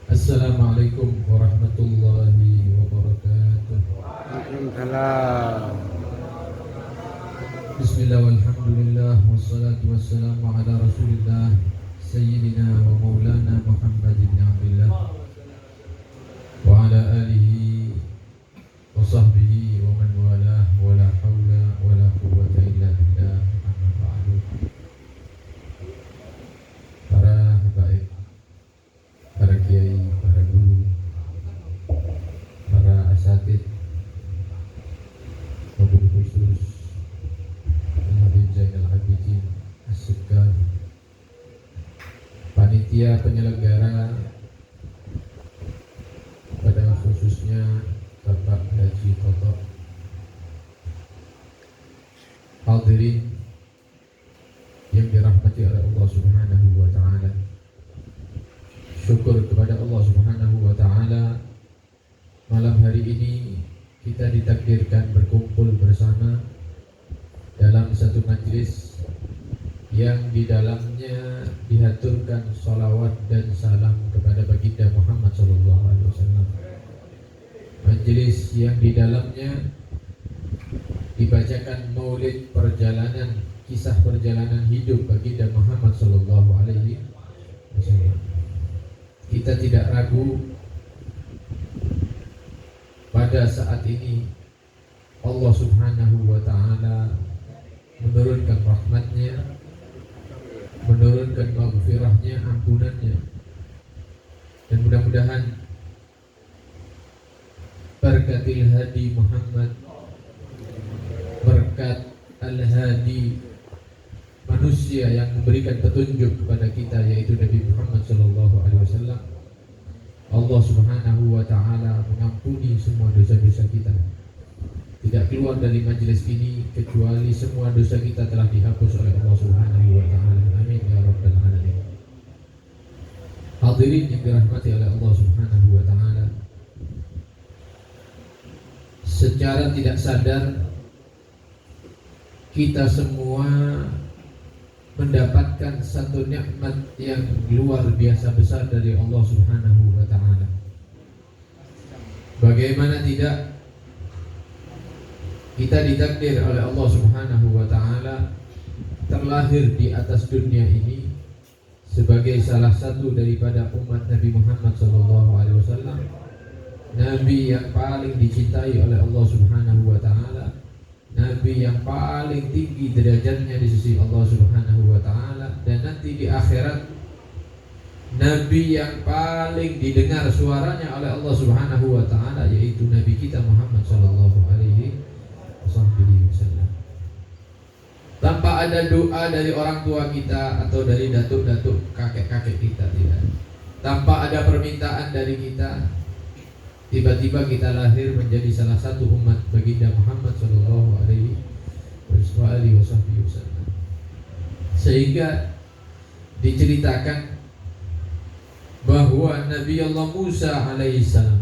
Assalamualaikum warahmatullahi wabarakatuh. Waalaikumsalam. Bismillah walhamdulillah wassalatu wassalamu ala rasulillah Sayyidina wa maulana Muhammad ibn Abdullah wa ala alihi wa sahbihi wa man walah wa la hawla wa la quwwata illa billah. Amma ba'du. Para habaib, para kiai, para guru, para asatid, wabil khusus Habib Zainal Abidin As-Sugab, panitia penyelenggara, pada khususnya Bapak Haji Toto, hadirin yang dirahmati oleh Allah Subhanahu wa taala. Syukur kepada Allah Subhanahu wa taala, malam hari ini kita ditakdirkan berkumpul bersama dalam satu majelis yang di dalamnya dihaturkan salawat dan salam kepada baginda Muhammad SAW. Majelis yang di dalamnya dibacakan maulid perjalanan, kisah perjalanan hidup baginda Muhammad SAW. Kita tidak ragu pada saat ini Allah Subhanahu wa taala menurunkan rahmatnya, menurunkan maghfirahnya, ampunannya, dan mudah-mudahan berkatil hadi Muhammad, berkat al-hadi, manusia yang memberikan petunjuk kepada kita, yaitu Nabi Muhammad SAW, Allah Subhanahu wa taala mengampuni semua dosa-dosa kita. Tidak keluar dari majelis ini kecuali semua dosa kita telah dihapus oleh Allah Subhanahu wa taala. Amin ya rabbal alamin. Hadirin yang dirahmati oleh Allah Subhanahu wa taala, secara tidak sadar kita semua mendapatkan satu nikmat yang luar biasa besar dari Allah Subhanahu wa taala. Bagaimana tidak, kita ditakdir oleh Allah Subhanahu wa taala terlahir di atas dunia ini sebagai salah satu daripada umat Nabi Muhammad SAW, Nabi yang paling dicintai oleh Allah Subhanahu wa taala, Nabi yang paling tinggi derajatnya di sisi Allah Subhanahu wa taala, dan nanti di akhirat Nabi yang paling didengar suaranya oleh Allah Subhanahu wa taala, yaitu Nabi kita Muhammad sallallahu alaihi wasallam. Tanpa ada doa dari orang tua kita atau dari datuk-datuk kakek-kakek kita, tidak. Tanpa ada permintaan dari kita, tiba-tiba kita lahir menjadi salah satu umat baginda Muhammad sallallahu alaihi wasallam. Sehingga diceritakan bahwa Nabi Allah Musa alaihissalam,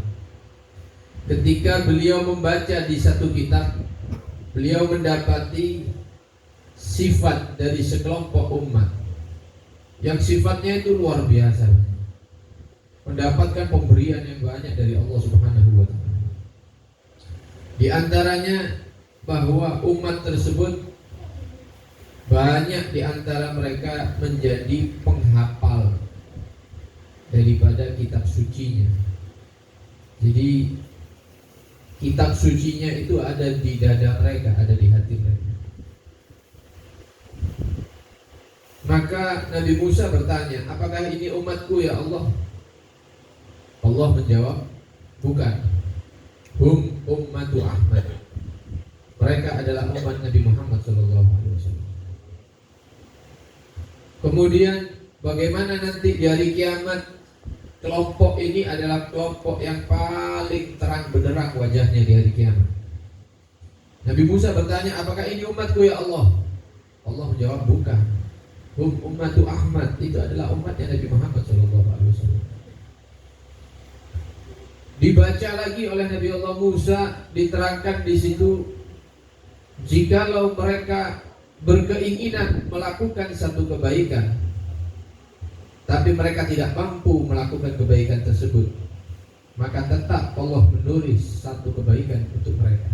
ketika beliau membaca di satu kitab, beliau mendapati sifat dari sekelompok umat yang sifatnya itu luar biasa, mendapatkan pemberian yang banyak dari Allah Subhanahu wa taala. Di antaranya bahwa umat tersebut banyak di antara mereka menjadi penghafal daripada kitab sucinya. Jadi kitab sucinya itu ada di dada mereka, ada di hati mereka. Maka Nabi Musa bertanya, apakah ini umatku ya Allah? Allah menjawab, bukan. Hum ummatu Ahmad. Mereka adalah umat Nabi Muhammad SAW. Kemudian bagaimana nanti di hari kiamat, kelompok ini adalah kelompok yang paling terang benderang wajahnya di hari kiamat. Nabi Musa bertanya, apakah ini umatku ya Allah? Allah menjawab, bukan. Hum ummatu Ahmad. Itu adalah umatnya Nabi Muhammad SAW. Dibaca lagi oleh Nabi Allah Musa, diterangkan di situ, jikalau mereka berkeinginan melakukan satu kebaikan, tapi mereka tidak mampu melakukan kebaikan tersebut, maka tetap Allah menulis satu kebaikan untuk mereka.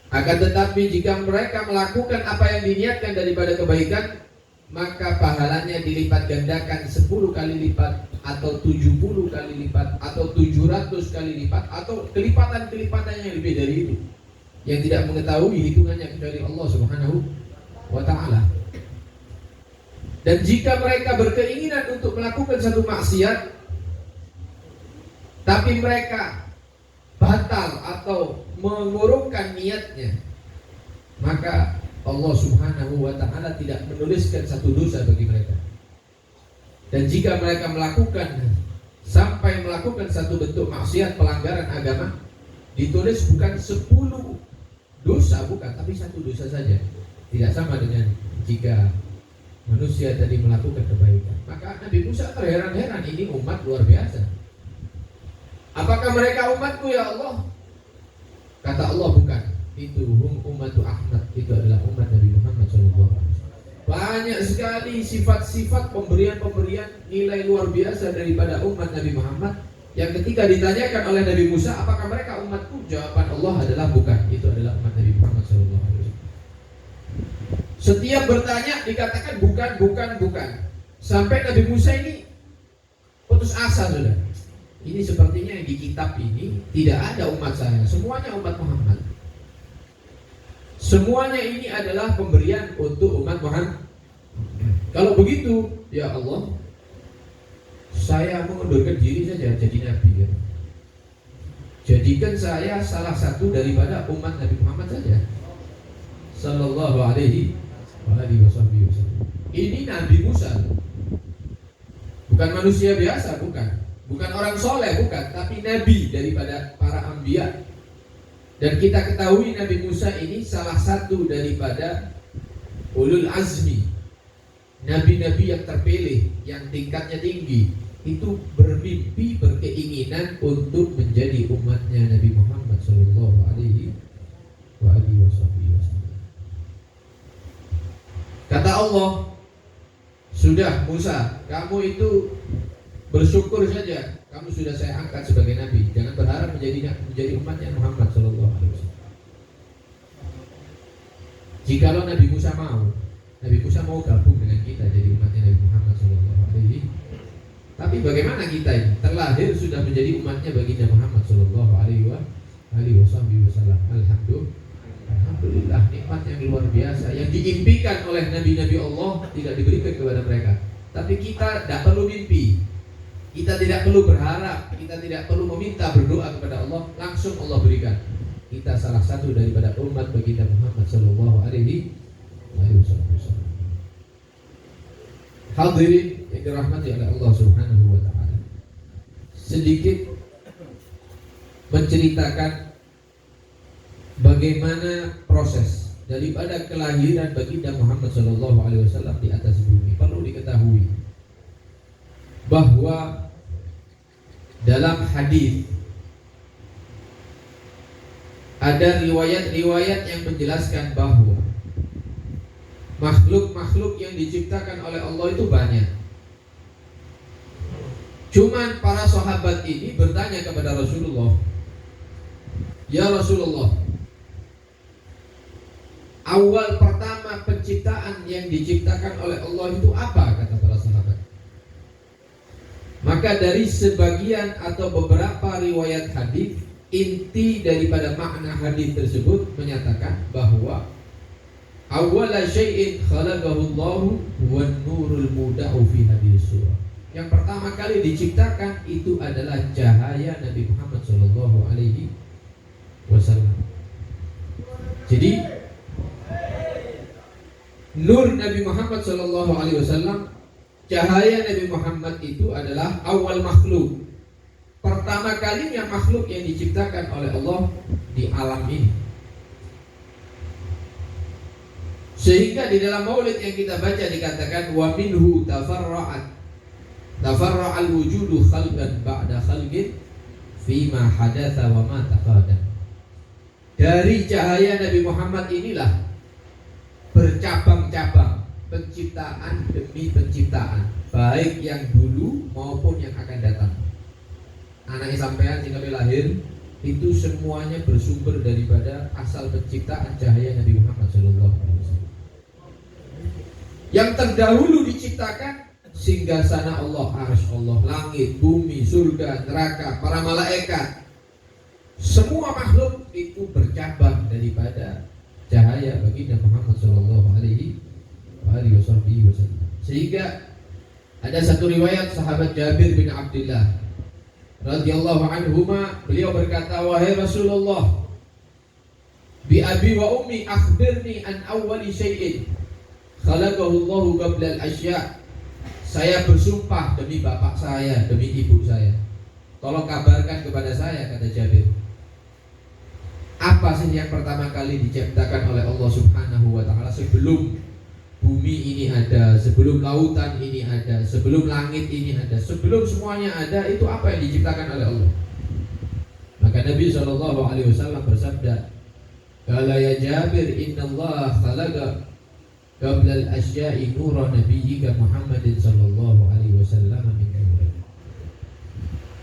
Akan tetapi jika mereka melakukan apa yang diniatkan daripada kebaikan, maka pahalanya dilipat gandakan 10 kali lipat, atau 70 kali lipat, atau 700 kali lipat, atau kelipatan-kelipatan yang lebih dari itu, yang tidak mengetahui hitungannya kecuali Allah Subhanahu wa ta'ala. Dan jika mereka berkeinginan untuk melakukan satu maksiat, tapi mereka batal atau mengurungkan niatnya, maka Allah Subhanahu wa ta'ala tidak menuliskan satu dosa bagi mereka. Dan jika mereka melakukan sampai melakukan satu bentuk maksiat pelanggaran agama, ditulis bukan 10 dosa, bukan, tapi satu dosa saja. Tidak sama dengan jika manusia tadi melakukan kebaikan. Maka Nabi Musa terheran-heran, ini umat luar biasa. Apakah mereka umatku ya Allah? Kata Allah, bukan. Itu ummatu Ahmad, itu adalah umat Nabi Muhammad SAW. Banyak sekali sifat-sifat pemberian-pemberian nilai luar biasa daripada umat Nabi Muhammad, yang ketika ditanyakan oleh Nabi Musa, apakah mereka umatku? Jawaban Allah adalah bukan, itu adalah umat Nabi Muhammad SAW. Setiap bertanya dikatakan bukan. Sampai Nabi Musa ini putus asa sudah. Ini sepertinya yang di kitab ini tidak ada umat saya, semuanya umat Muhammad. Semuanya ini adalah pemberian untuk umat Muhammad. Kalau begitu, ya Allah, saya mengundurkan diri saja jadi nabi ya. Jadikan saya salah satu daripada umat Nabi Muhammad saja, sallallahu alaihi wasallam. Ini Nabi Musa, bukan manusia biasa, bukan orang soleh, bukan, tapi nabi daripada para anbiya. Dan kita ketahui Nabi Musa ini salah satu daripada ulul azmi, nabi-nabi yang terpilih, yang tingkatnya tinggi, itu bermimpi, berkeinginan untuk menjadi umatnya Nabi Muhammad sallallahu alaihi wasallam. Kata Allah, sudah Musa, kamu itu bersyukur saja, kamu sudah saya angkat sebagai nabi. Jangan berharap menjadi umatnya Muhammad sallallahu alaihi wasallam. Jikalau Nabi Musa mau gabung dengan kita jadi umatnya Nabi Muhammad sallallahu alaihi wasallam. Tapi bagaimana kita ini? Terlahir sudah menjadi umatnya baginda Muhammad sallallahu alaihi wasallam. Alhamdulillah, nikmat yang luar biasa yang diimpikan oleh nabi-nabi Allah tidak diberikan kepada mereka. Tapi kita tidak perlu mimpi, kita tidak perlu berharap, kita tidak perlu meminta, berdoa kepada Allah, langsung Allah berikan. Kita salah satu daripada umat baginda Muhammad sallallahu alaihi wasallam. Hadirin yang dirahmati oleh Allah Subhanahu wa ta'ala, sedikit menceritakan bagaimana proses daripada kelahiran baginda Muhammad sallallahu alaihi wasallam di atas bumi. Perlu diketahui bahwa dalam hadis ada riwayat-riwayat yang menjelaskan bahwa makhluk-makhluk yang diciptakan oleh Allah itu banyak. Cuman para sahabat ini bertanya kepada Rasulullah, ya Rasulullah, awal pertama penciptaan yang diciptakan oleh Allah itu apa? Kata para sahabat. Maka dari sebagian atau beberapa riwayat hadis, inti daripada makna hadis tersebut menyatakan bahwa awwala syai'in khalaqahu Allahu wan nurul muda'u fi hadhihi surah. Yang pertama kali diciptakan itu adalah cahaya Nabi Muhammad sallallahu alaihi wasallam. Jadi nur Nabi Muhammad sallallahu alaihi wasallam, cahaya Nabi Muhammad itu adalah awal makhluk. Pertama kalinya makhluk yang diciptakan oleh Allah di alam ini. Sehingga di dalam maulid yang kita baca dikatakan wa minhu tafarra'al wujudu khalqan ba'da khalqin fima hadatha wa ma taqadam. Dari cahaya Nabi Muhammad inilah bercabang-cabang penciptaan demi penciptaan. baik yang dulu maupun yang akan datang. Anak sampean sing lahir itu semuanya bersumber daripada asal penciptaan cahaya Nabi Muhammad SAW. Yang terdahulu diciptakan singgasana Allah, arsy Allah, langit, bumi, surga, neraka, para malaikat. Semua makhluk itu bercabang daripada cahaya baginda Muhammad sallallahu alaihi wasallam. Sehingga ada satu riwayat sahabat Jabir bin Abdullah radhiyallahu anhuma, beliau berkata, wahai Rasulullah, bi abi wa ummi akhbirni an awwali syai'in khalaqahu Allahu qabla al-asya'. Saya bersumpah demi bapak saya, demi ibu saya, tolong kabarkan kepada saya, kata Jabir, apa sih yang pertama kali diciptakan oleh Allah Subhanahu wa taala sebelum bumi ini ada, sebelum lautan ini ada, sebelum langit ini ada, sebelum semuanya ada, itu apa yang diciptakan oleh Allah? Maka Nabi SAW bersabda, "Qala ya Jabir, innallaha khalaqa qabla al-asya'i nura nabiyyika Muhammadin sallallahu alaihi wasallam min nur."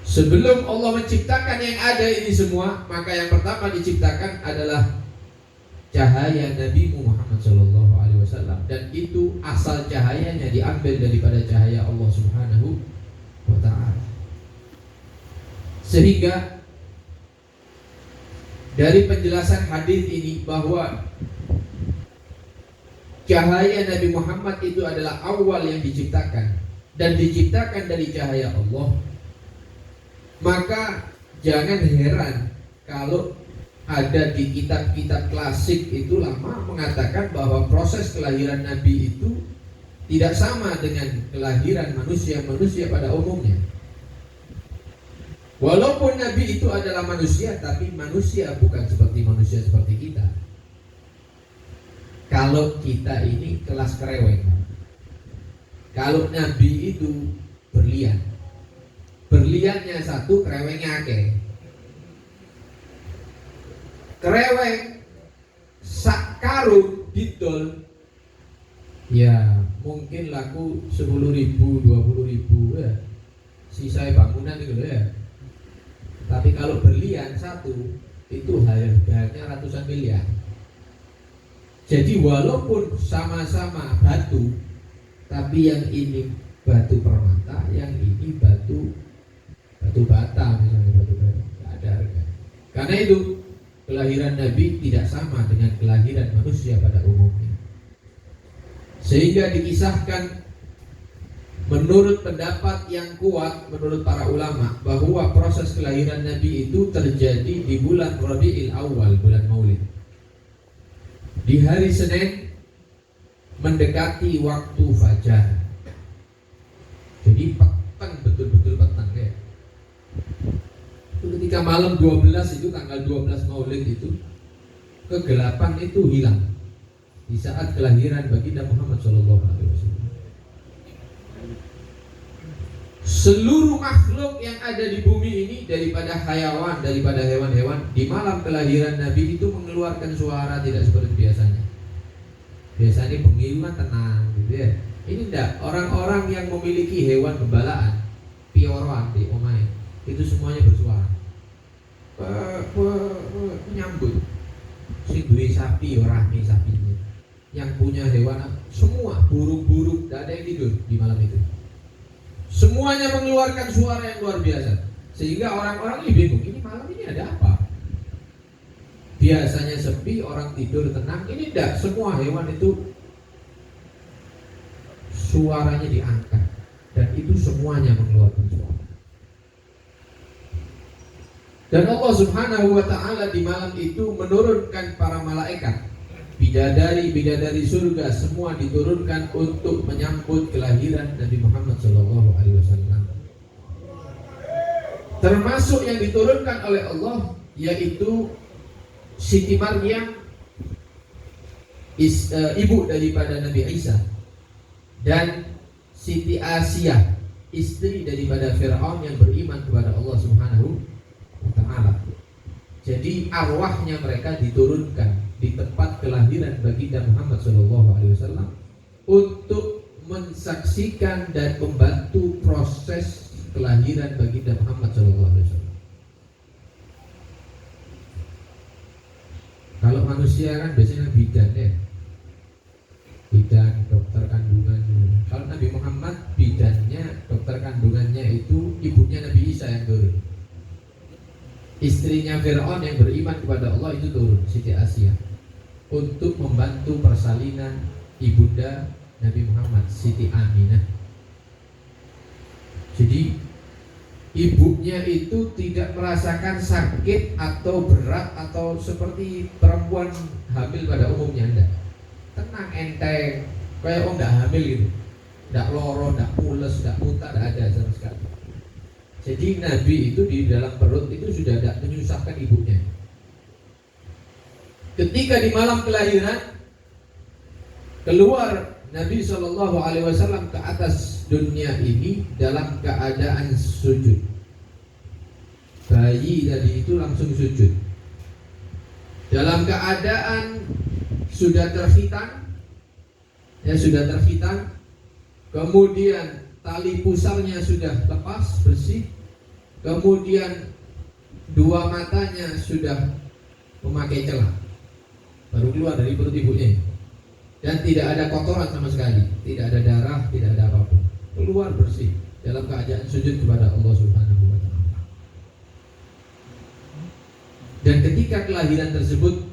Sebelum Allah menciptakan yang ada ini semua, maka yang pertama diciptakan adalah cahaya Nabi Muhammad sallallahu alaihi wasallam, dan itu asal cahayanya diambil daripada cahaya Allah Subhanahu wa taala. Sehingga dari penjelasan hadis ini bahwa cahaya Nabi Muhammad itu adalah awal yang diciptakan dan diciptakan dari cahaya Allah, maka jangan heran kalau ada di kitab-kitab klasik itu lama mengatakan bahwa proses kelahiran Nabi itu tidak sama dengan kelahiran manusia-manusia pada umumnya. Walaupun Nabi itu adalah manusia, tapi manusia bukan seperti manusia seperti kita. Kalau kita ini kelas kereweng, kalau Nabi itu berlian, berliannya satu, kerewengnya akeh. Kereweng sak karung didol, ya mungkin laku 10.000, 20.000 ya, sisa bangunan itu ya. Tapi kalau berlian satu itu harganya ratusan miliar. Jadi walaupun sama-sama batu, tapi yang ini batu permata, yang ini batu bata, misalnya batu bata, tidak ada harga. Karena itu kelahiran Nabi tidak sama dengan kelahiran manusia pada umumnya. Sehingga dikisahkan menurut pendapat yang kuat, menurut para ulama, bahwa proses kelahiran Nabi itu terjadi di bulan Rabiul Awal, bulan Maulid, di hari Senin mendekati waktu fajar. Jadi petang, betul-betul petang ya. Ketika malam 12 itu, tanggal 12 Maulid itu, kegelapan itu hilang di saat kelahiran baginda Muhammad SAW. Seluruh makhluk yang ada di bumi ini, daripada hayawan, daripada hewan-hewan, di malam kelahiran Nabi itu mengeluarkan suara tidak seperti biasanya. Biasanya pengiriman tenang gitu ya. Ini enggak, orang-orang yang memiliki hewan gembalaan, pioroan di omahe, itu semuanya bersuara. Menyambut. Si duwe sapi ora rame sapinya. Yang punya hewan semua, burung-burung, tidak ada yang tidur di malam itu. Semuanya mengeluarkan suara yang luar biasa, sehingga orang-orang ini bingung, ini malam ini ada apa? Biasanya sepi, orang tidur tenang, ini tidak, semua hewan itu suaranya diangkat, dan itu semuanya mengeluarkan suara. Dan Allah Subhanahu wa ta'ala di malam itu menurunkan para malaikat, bidadari-bidadari surga, semua diturunkan untuk menyambut kelahiran Nabi Muhammad SAW. Termasuk yang diturunkan oleh Allah yaitu Siti Maryam, ibu daripada Nabi Isa, dan Siti Asia, istri daripada Fir'aun yang beriman kepada Allah Subhanahu wa ta'ala. Jadi arwahnya mereka diturunkan di tempat kelahiran baginda Muhammad SAW untuk mensaksikan dan membantu proses kelahiran baginda Muhammad SAW. Kalau manusia kan biasanya bidan ya, bidan dokter kandungan. Kalau Nabi Muhammad bidannya, dokter kandungannya itu ibunya Nabi Isa yang turun. Istrinya Fir'aun yang beriman kepada Allah itu turun, Siti Asia, untuk membantu persalinan ibunda Nabi Muhammad, Siti Aminah. Jadi ibunya itu tidak merasakan sakit atau berat atau seperti perempuan hamil pada umumnya, enggak. Tenang, enteng, kayak enggak hamil gitu, enggak loro, enggak mules, enggak muntah, enggak ada sama sekali. Jadi Nabi itu di dalam perut itu sudah tidak menyusahkan ibunya. Ketika di malam kelahiran keluar Nabi SAW ke atas dunia ini dalam keadaan sujud. Bayi tadi itu langsung sujud dalam keadaan sudah terhitan, ya sudah terhitan. Kemudian tali pusarnya sudah lepas bersih. Kemudian dua matanya sudah memakai celah, baru keluar dari perut ibunya. Dan tidak ada kotoran sama sekali, tidak ada darah, tidak ada apapun. Keluar bersih dalam keadaan sujud kepada Allah Subhanahu wa Ta'ala. Dan ketika kelahiran tersebut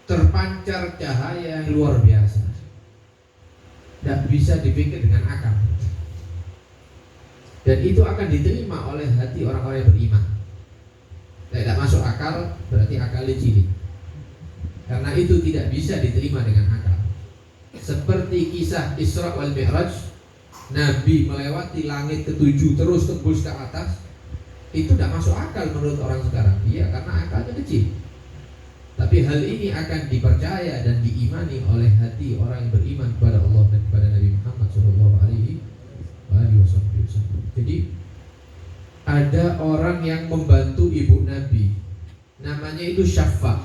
terpancar cahaya yang luar biasa, tidak bisa dipikir dengan akal. Dan itu akan diterima oleh hati orang-orang yang beriman. Tidak masuk akal berarti akalnya cilik. Karena itu tidak bisa diterima dengan akal. Seperti kisah Isra wal Mi'raj, Nabi melewati langit ketujuh terus tembus ke atas, itu tidak masuk akal menurut orang sekarang. Iya, karena akalnya kecil. Tapi hal ini akan dipercaya dan diimani oleh hati orang yang beriman kepada Allah dan kepada Nabi Muhammad SAW. Jadi ada orang yang membantu ibu Nabi, namanya itu Syafa.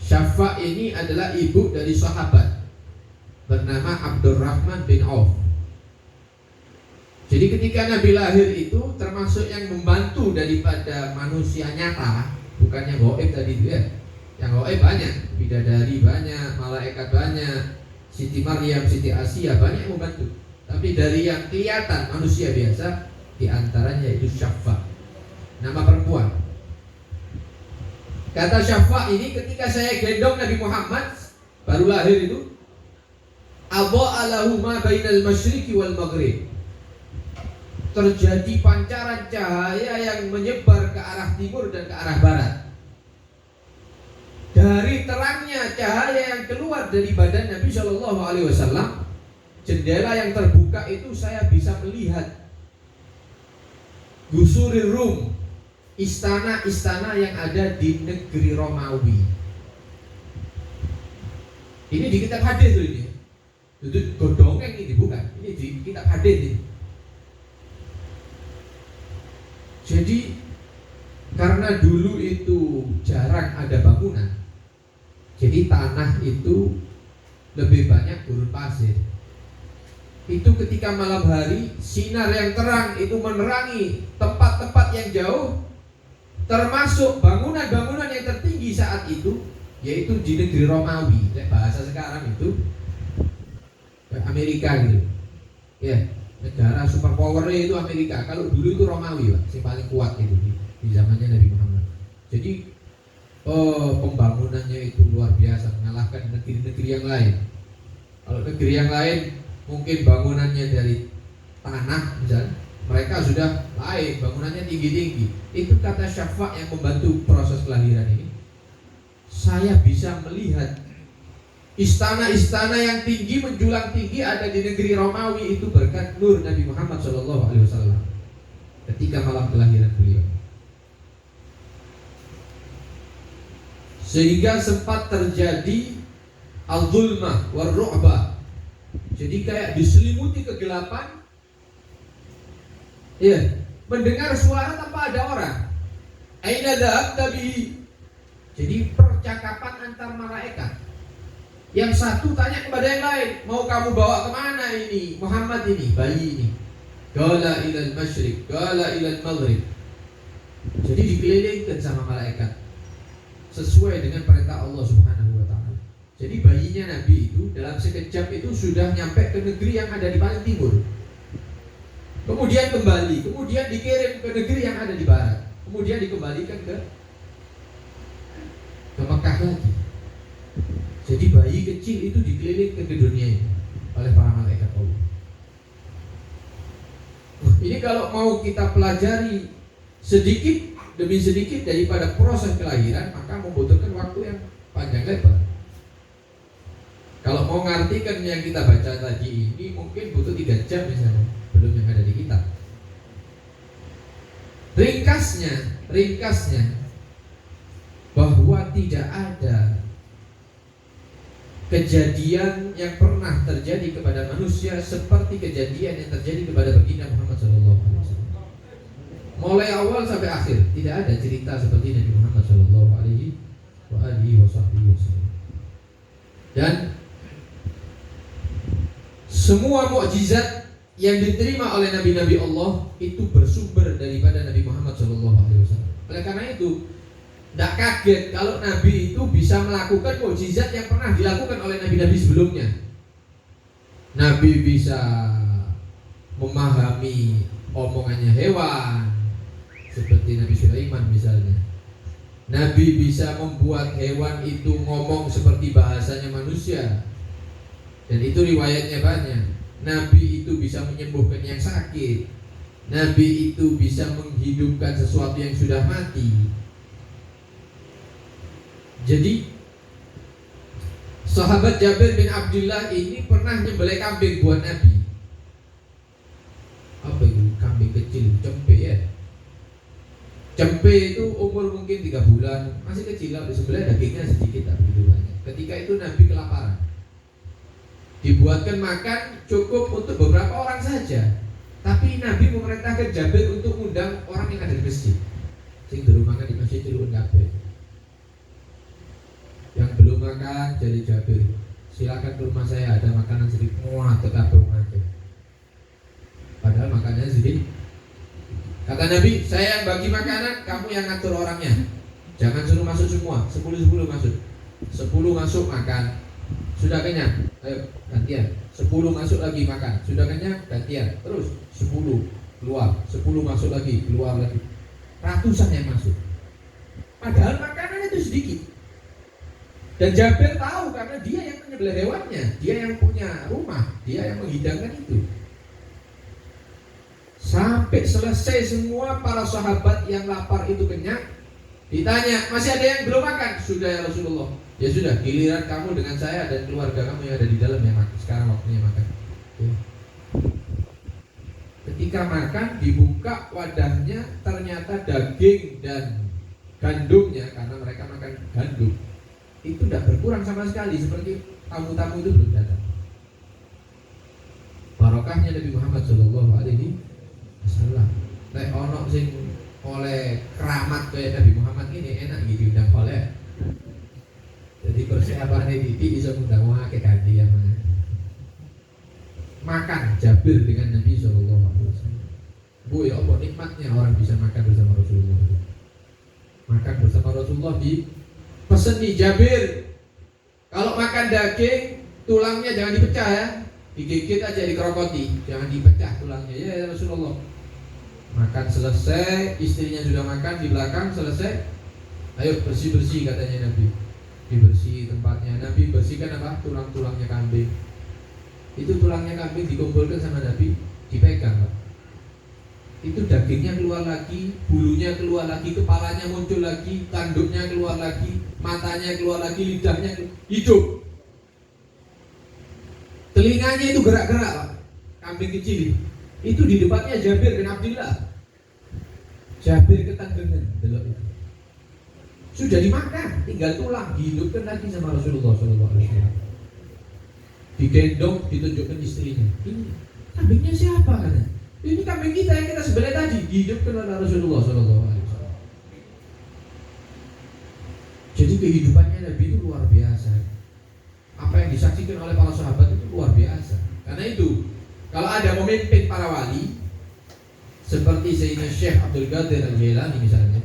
Syafa ini adalah ibu dari sahabat bernama Abdurrahman bin Auf. Jadi ketika Nabi lahir itu termasuk yang membantu daripada manusia nyata, bukan yang gaib tadi itu ya. Yang gaib banyak, bidadari banyak, malaikat banyak, Siti Maryam, Siti Asia banyak yang membantu. Tapi dari yang kelihatan manusia biasa, diantaranya itu Syafa, nama perempuan. Kata Syafa ini ketika saya gendong Nabi Muhammad baru lahir itu, adha'alahu ma bainal masyriqi wal maghrib. Terjadi pancaran cahaya yang menyebar ke arah timur dan ke arah barat. Dari terangnya cahaya yang keluar dari badan Nabi Shallallahu Alaihi Wasallam, jendela yang terbuka itu saya bisa melihat Gusurir Rum, istana-istana yang ada di negeri Romawi. Ini di kitab hadis tuh ini. Itu godongeng ini bukan. Ini di kitab hadis ini. Jadi karena dulu itu jarang ada bangunan, jadi tanah itu lebih banyak gurun pasir. Itu ketika malam hari sinar yang terang itu menerangi tempat-tempat yang jauh, termasuk bangunan-bangunan yang tertinggi saat itu, yaitu di negeri Romawi. Bahasa sekarang itu Amerika gitu. Ya, negara superpower itu Amerika. Kalau dulu itu Romawi, Pak, yang paling kuat itu di zamannya Nabi Muhammad. Jadi pembangunannya itu luar biasa, mengalahkan negeri-negeri yang lain. Kalau negeri yang lain mungkin bangunannya dari tanah misalnya, mereka sudah lain, bangunannya tinggi-tinggi. Itu kata Syafa yang membantu proses kelahiran ini. Saya bisa melihat istana-istana yang tinggi menjulang tinggi ada di negeri Romawi itu berkat nur Nabi Muhammad SAW ketika malam kelahiran beliau. Sehingga sempat terjadi al-zulmah war-ru'bah. Jadi kayak diselimuti kegelapan. Ya, mendengar suara tanpa ada orang. Aina dhahabta bihi. Jadi percakapan antar malaikat. Yang satu tanya kepada yang lain, mau kamu bawa kemana ini Muhammad ini, bayi ini? Qala ilal masyriq, qala ilal maghrib. Jadi dikelilingkan sama malaikat sesuai dengan perintah Allah Subhanahu wa taala. Jadi bayinya Nabi itu dalam sekejap itu sudah nyampe ke negeri yang ada di paling timur. Kemudian kembali, kemudian dikirim ke negeri yang ada di barat. Kemudian dikembalikan ke Mekah lagi. Jadi bayi kecil itu dikelilingkan ke dunia ini oleh para malaikat Allah. Ini kalau mau kita pelajari sedikit demi sedikit daripada proses kelahiran, maka membutuhkan waktu yang panjang lebar. Kalau mau ngartikan yang kita baca tadi ini mungkin butuh 3 jam misalnya, belum yang ada di kitab. Ringkasnya bahwa tidak ada kejadian yang pernah terjadi kepada manusia seperti kejadian yang terjadi kepada baginda Muhammad SAW. Mulai awal sampai akhir tidak ada cerita seperti Nabi Muhammad SAW. Dan semua mukjizat yang diterima oleh nabi-nabi Allah itu bersumber daripada Nabi Muhammad SAW. Oleh karena itu, tidak kaget kalau Nabi itu bisa melakukan mukjizat yang pernah dilakukan oleh nabi-nabi sebelumnya. Nabi bisa memahami omongannya hewan, seperti Nabi Sulaiman misalnya. Nabi bisa membuat hewan itu ngomong seperti bahasanya manusia. Dan itu riwayatnya banyak. Nabi itu bisa menyembuhkan yang sakit. Nabi itu bisa menghidupkan sesuatu yang sudah mati. Jadi sahabat Jabir bin Abdullah ini pernah nyembelih kambing buat Nabi. Apa itu? Kambing kecil, cempe ya. Cempe itu umur mungkin 3 bulan, masih kecil lah, disembelih dagingnya sedikit tak begitu banyak. Ketika itu Nabi kelaparan. Dibuatkan makan cukup untuk beberapa orang saja. Tapi Nabi memerintahkan Jabir untuk mengundang orang yang ada di masjid. Sing durung makan di masjid dulu Jabir. Yang belum makan jadi Jabir, silakan ke rumah saya, ada makanan sedikit. Wah, tetap aja. Padahal makanannya sedikit. Kata Nabi, saya yang bagi makanan, kamu yang ngatur orangnya. Jangan suruh masuk semua, 10 masuk. 10 masuk makan. Sudah kenyang, ayo gantian. 10 masuk lagi makan. Sudah kenyang, gantian. Terus 10 keluar, 10 masuk lagi, keluar lagi. Ratusan yang masuk. Padahal makanan itu sedikit. Dan Jabir tahu karena dia yang menyembelih hewannya, dia yang punya rumah, dia yang menghidangkan itu. Sampai selesai semua para sahabat yang lapar itu kenyang. Ditanya, masih ada yang belum makan? Sudah ya Rasulullah. Ya sudah, giliran kamu dengan saya dan keluarga kamu yang ada di dalam yang makan. Sekarang waktunya makan. Ya. Ketika makan, dibuka wadahnya, ternyata daging dan gandumnya, karena mereka makan gandum, itu tidak berkurang sama sekali, seperti tamu-tamu itu belum datang. Barokahnya Nabi Muhammad SAW. Nek ono sing oleh keramat kayak Nabi Muhammad ini enak gitu undang oleh. Jadi persiapannya Bibi bisa undang ke ganti yang makan Jabir dengan Nabi SAW. Bu ya Allah, nikmatnya orang bisa makan bersama Rasulullah. Makan bersama Rasulullah di pesen nih Jabir. Kalau makan daging, tulangnya jangan dipecah ya, digigit aja, dikerokoti, jangan dipecah tulangnya ya Rasulullah. Makan selesai, istrinya sudah makan di belakang selesai. Ayo bersih-bersih katanya Nabi. Dibersih tempatnya. Nabi bersihkan apa? Tulang-tulangnya kambing. Itu tulangnya kambing dikumpulkan sama Nabi, dipegang Pak. Itu dagingnya keluar lagi, bulunya keluar lagi, kepalanya muncul lagi, tanduknya keluar lagi, matanya keluar lagi, lidahnya hidup. Telinganya itu gerak-gerak Pak. Kambing kecil itu di depannya Jabir bin Abdullah. Jabir ketanggengan delok itu. Sudah dimakan, tinggal tulang, dihidupkan lagi sama Rasulullah SAW. Digendong, ditunjukkan istrinya. Ini kambingnya siapa kan? Ini kambing kita yang kita sebelah tadi, dihidupkan oleh Rasulullah SAW. Jadi kehidupannya Nabi itu luar biasa. Apa yang yang disaksikan oleh para sahabat itu luar biasa. Karena itu kalau ada pemimpin para wali seperti Sayyidina Syekh Abdul Qadir Al-Jailani misalnya,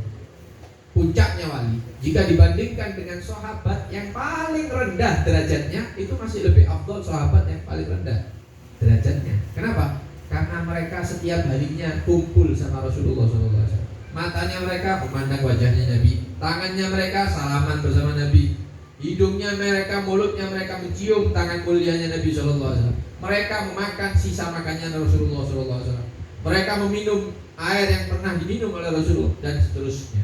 puncaknya wali, jika dibandingkan dengan sahabat yang paling rendah derajatnya, itu masih lebih afdal sahabat yang paling rendah derajatnya. Kenapa? Karena mereka setiap harinya kumpul sama Rasulullah SAW. Matanya mereka memandang wajahnya Nabi, tangannya mereka salaman bersama Nabi, hidungnya mereka, mulutnya mereka mencium tangan mulianya Nabi SAW. Mereka memakan sisa makannya Rasulullah SAW. Mereka meminum air yang pernah diminum oleh Rasulullah dan seterusnya.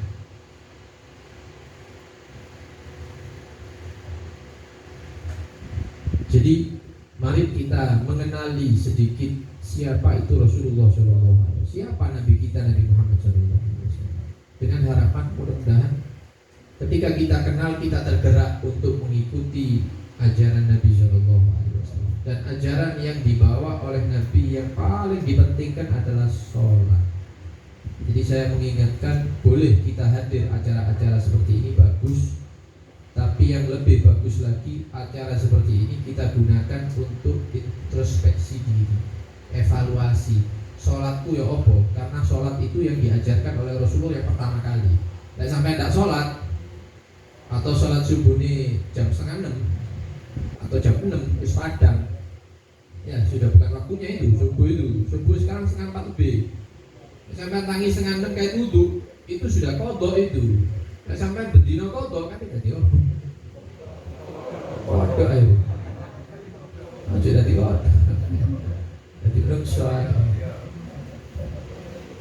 Jadi mari kita mengenali sedikit siapa itu Rasulullah SAW. Siapa Nabi kita, Nabi Muhammad SAW. Dengan harapan mudah-mudahan ketika kita kenal, kita tergerak untuk mengikuti ajaran Nabi SAW. Dan ajaran yang dibawa oleh Nabi yang paling dipentingkan adalah sholat. Jadi saya mengingatkan, boleh kita hadir acara-acara seperti ini, bagus. Tapi yang lebih bagus lagi, acara seperti ini kita gunakan untuk introspeksi diri, evaluasi. Sholatku ya opo, karena sholat itu yang diajarkan oleh Rasulullah yang pertama kali. Dan sampai tidak sholat, atau sholat subuh ini jam 5:30 atau jam 6 wis padang, ya sudah bukan waktunya itu. Subuh sekarang 5:30 lebih. Sampai tangi 5:30 kayak wudhu, itu sudah kodok itu. Dan sampai berdino kodok kan tidak diopo. Kodok ayo, sudah dikodok. Jadi belum sholat.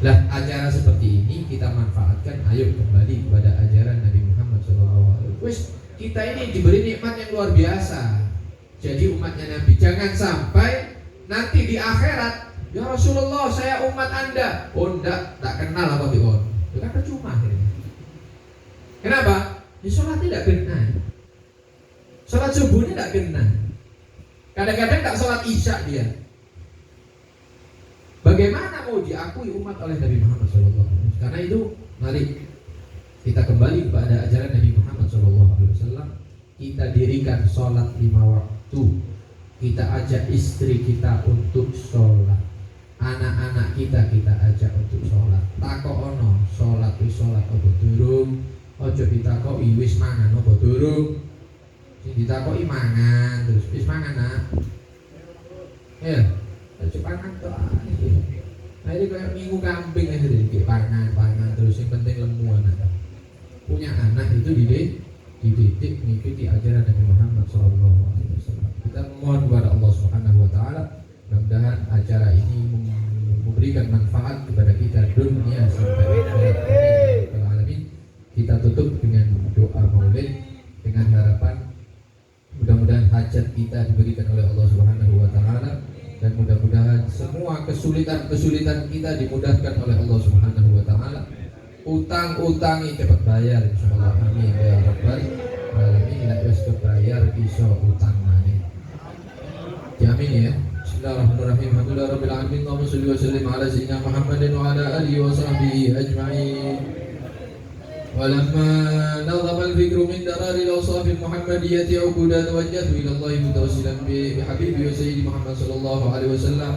Lah acara seperti ini kita manfaatkan, ayo kembali kepada ajaran Nabi Muhammad SAW. Wis kita ini diberi nikmat yang luar biasa. Jadi umatnya Nabi, jangan sampai nanti di akhirat, ya Rasulullah saya umat Anda. Oh enggak, tak kenal apa bikon. Itu kan percuma akhirnya. Kenapa? Ya sholat tidak kena. Sholat subuhnya tidak kena. Kadang-kadang tak sholat isya dia. Bagaimana mau diakui umat oleh Nabi Muhammad SAW? Karena itu mari kita kembali kepada ajaran Nabi Muhammad SAW. Kita dirikan sholat 5 waktu. Kita ajak istri kita untuk sholat. Anak-anak kita ajak untuk sholat. Takono sholat wis sholat apa durung? Ojo ditakoki wis mangan apa durung? Sing ditakoki mangan terus wis mangan nak. Ya. Cepangan tuh akhirnya kayak minggu kambing aja deh, kayak pangan terus yang penting lemu anak. Punya anak itu dididik mengikuti ajaran Nabi Muhammad SAW. Kita mohon kepada Allah Subhanahu Wa Taala, mudah-mudahan acara ini memberikan manfaat kepada kita dunia sampai akhirat. Kita tutup dengan doa maulid dengan harapan mudah-mudahan hajat kita diberikan oleh Allah Subhanahu Wa Taala. Dan mudah-mudahan semua kesulitan kita dimudahkan oleh Allah Subhanahu Wa Taala. Utang-utangi cepat bayar insyaallah, amin ya rabbal alamin. Nek wis kebayar iso utang maneh. Jamin ya. Bismillahirrahmanirrahim. Alhamdulillahirabbil alamin. Allahumma shalli wa sallim ala sayyidina Muhammadin wa ala alihi wa sahbihi ajma'in. ولما نظم الفكر من درار الأوصاف المحمدية عقودا توجهت إلى الله متوسلا بحبيبي وسيدي محمد صلى الله عليه وسلم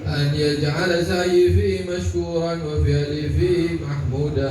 أن يجعل سعي فيه مشكورا وفعلي فيه محمودا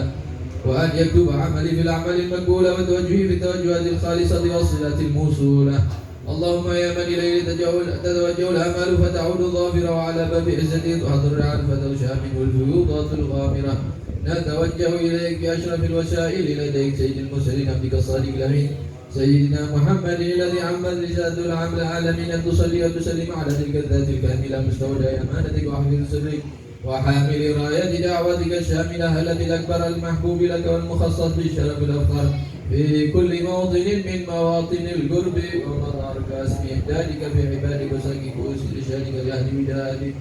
وأن يكتب عملي في الأعمال المقبولة وتوجهي في التوجهات الخالصة والصلة الموصولة. اللهم يا من إليه تتوجه الأمال فتعود ظافرة وعلى باب عزته تحضر العرف فتغشى منه الفيوضات الغامرة. نتوجه إليك بأشرف الوسائل لديك سيد المرسلين عبدك الصادق الأمين سيدنا محمد الذي عمت رسالة العام العالمين أن تصلي وتسلم على تلك الذات الكاملة مستودع أمانتك وحفظ سرك وحامل راية دعوتك الشاملة التي الأكبر المحبوب لك والمخصص بالشرف الأفخر في كل موطن من مواطن القرب ومظهر كاسم إمدادك في عبادك وساقي كؤوس لشانك لأهل ودادك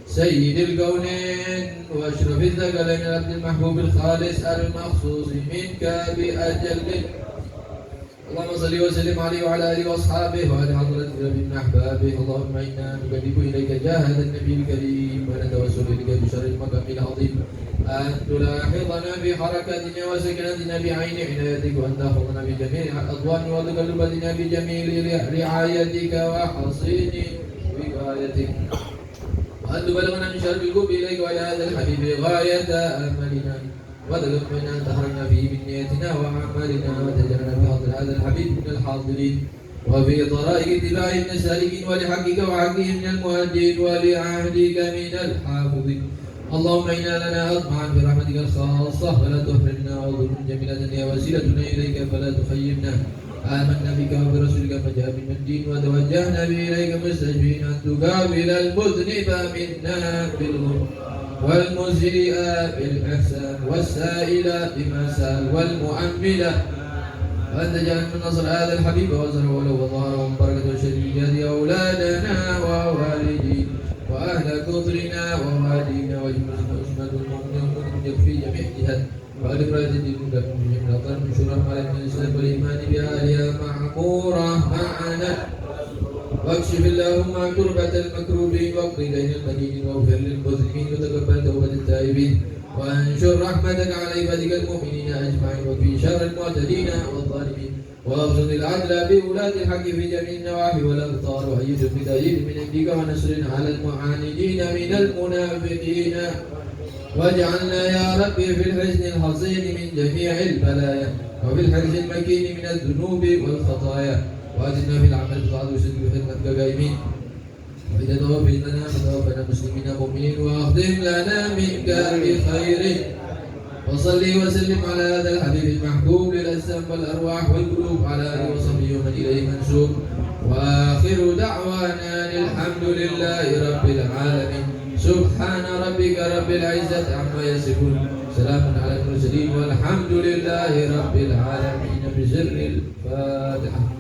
سيد الكونين وأشرف الثقلين العبد المحبوب الخالص المخصوص منك بأجل اللهم صل وسلم عليه وعلى اله واصحابه وعلى حضرة من احبابه. اللهم انا نقدم اليك جاه هذا النبي الكريم ونتوسل اليك بشر المقام العظيم ان تلاحظنا في حركاتنا وسكناتنا بعين عنايتك وان تاخذنا بجميع الاضوان وتقلبنا بجميل رعايتك وحصين وقايتك وأن تبلغنا من شر الكوب إليك وإلى هذا الحبيب غاية آمالنا وتلقنا أن تخرجنا فيه من نيتنا وأعمالنا وتجعلنا في حضر هذا الحبيب من الحاضرين وفي طرائق اتباع من السالكين ولحقك وحقهم من المهدين ولعهدك من الحافظين. اللهم إنا لنا أطمعا في رحمتك الخاصة فلا تحرمنا وظلم جميلة يا وسيلتنا إليك فلا تخيبنا. آمنا بك وبرسولك فجاء من الدين وتوجهنا به إليك مستشفين أن تقابل المذنب منا بالغفر والمسيء بالإحسان والسائل بما سال والمؤمل وأن تجعل من نصر هذا الحبيب وزره ولو وظهره وبركة وشريجات أولادنا ووالدين وأهل قطرنا ووالدينا وجملة أسمة المؤمنين في جميع جهات وألف راية الدين لكم من جميع الأقرار من شرف على من الإسلام والإيمان بأهلها معمورة معنا واكشف اللهم عن كربة المكروبين واقض دين المدينين واغفر للمذنبين وتقبل توبة التائبين وانشر رحمتك على عبادك المؤمنين أجمعين وفي شر المعتدين والظالمين وابسط العدل بولاة الحق في جميع النواحي والأقطار وأيدهم بتأييد من عندك ونصر على المعاندين من المنافقين واجعلنا يا ربي في الحزن الحصين من جميع البلايا وفي الحرز المكين من الذنوب والخطايا وأجرنا في العمل الصالح وسد بخدمتك قائمين وإذا توفيتنا فتوفنا مسلمين مؤمنين وأخدم لنا منك بخير وصلي وسلم على هذا الحبيب المحبوب للأجسام والأرواح والقلوب على آله وصحبه ومن إليه منسوب وآخر دعوانا الحمد لله رب العالمين. سبحان ربك رب العزة عما يصفون سلام على المرسلين والحمد لله رب العالمين. بسر الفاتحة.